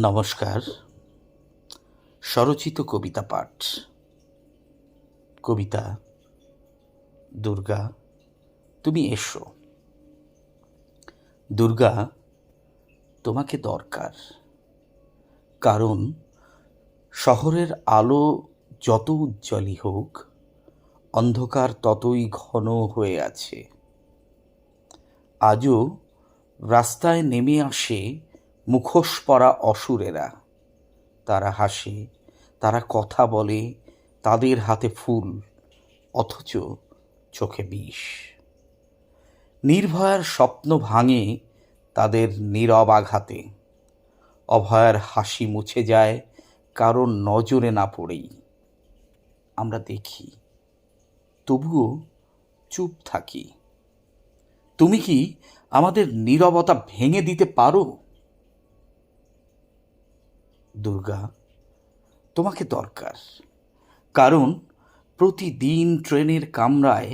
নমস্কার। স্বরচিত কবিতা পাঠ। কবিতা দুর্গা তুমি এসো। দুর্গা তোমাকে দরকার, কারণ শহরের আলো যত উজ্জ্বলই হোক, অন্ধকার ততই ঘন হয়ে আছে। আজও রাস্তায় নেমে আসে মুখোশ পরা অসুরেরা। তারা হাসে, তারা কথা বলে, তাদের হাতে ফুল, অথচ চোখে বিষ। নির্ভয়ার স্বপ্ন ভাঙে তাদের নীরব আঘাতে। অভয়ার হাসি মুছে যায় কারণ নজরে না পড়েই। আমরা দেখি, তবুও চুপ থাকি। তুমি কি আমাদের নীরবতা ভেঙে দিতে পারো? দুর্গা তোমাকে দরকার, কারণ প্রতিদিন ট্রেনের কামরায়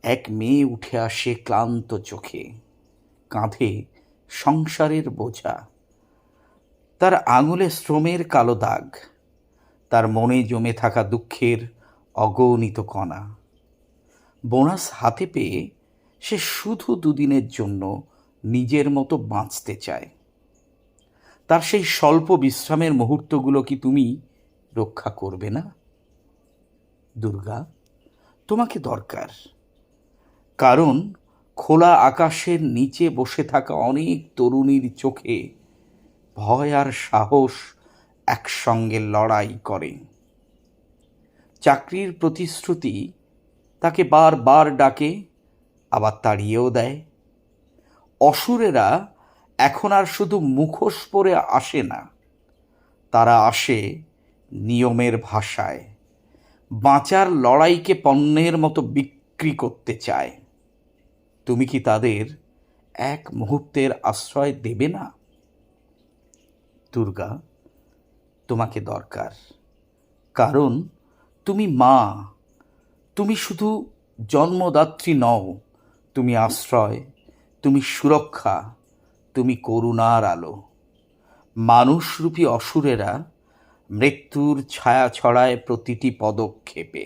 এক মেয়ে উঠে আসে ক্লান্ত চোখে, কাঁধে সংসারের বোঝা, তার আঙুলে শ্রমের কালো দাগ, তার মনে জমে থাকা দুঃখের অগণিত কণা। বোনাস হাতে পেয়ে সে শুধু দুদিনের জন্য নিজের মতো বাঁচতে চায়। তার সেই স্বল্প বিশ্রামের মুহূর্তগুলো কি তুমি রক্ষা করবে না? দুর্গা তোমাকে দরকার, কারণ খোলা আকাশের নিচে বসে থাকা অনেক তরুণীর চোখে ভয় আর সাহস একসঙ্গে লড়াই করে। চাকরির প্রতিশ্রুতি তাকে বারবার ডাকে, আবার তাড়িয়েও দেয়। অসুরেরা এখন আর শুধু মুখোশ পরে আসে না, তারা আসে নিয়মের ভাষায়। বাঁচার লড়াইকে পণ্যের মতো বিক্রি করতে চায়। তুমি কি তাদের এক মুহূর্তের আশ্রয় দেবে না? দুর্গা তোমাকে দরকার, কারণ তুমি মা। তুমি শুধু জন্মদাত্রী নও, তুমি আশ্রয়, তুমি সুরক্ষা, তুমি করুণার আলো। মানুষরূপী অসুরেরা মৃত্যুর ছায়া ছড়ায় প্রতিটি পদক্ষেপে।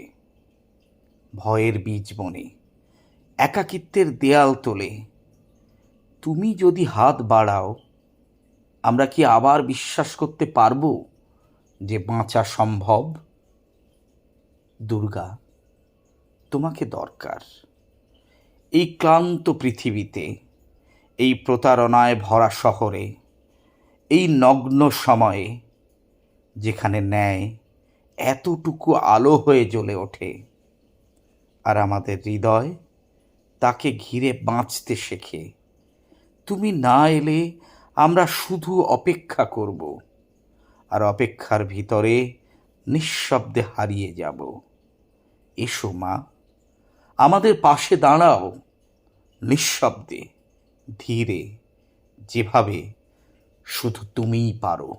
ভয়ের বীজ বনে, একাকিত্বের দেয়াল তোলে। তুমি যদি হাত বাড়াও, আমরা কি আবার বিশ্বাস করতে পারবো যে বাঁচা সম্ভব? দুর্গা তোমাকে দরকার, এই ক্লান্ত পৃথিবীতে, এই প্রতারণায় ভরা শহরে, এই নগ্ন সময়ে, যেখানে ন্যায় এতটুকু আলো হয়ে জ্বলে ওঠে, আর আমাদের হৃদয় তাকে ঘিরে বাঁচতে শেখে। তুমি না এলে আমরা শুধু অপেক্ষা করব, আর অপেক্ষার ভিতরে নিঃশব্দে হারিয়ে যাব। এসো মা, আমাদের পাশে দাঁড়াও, নিঃশব্দে, ধীরে, যেভাবে শুধু তুমিই পারো।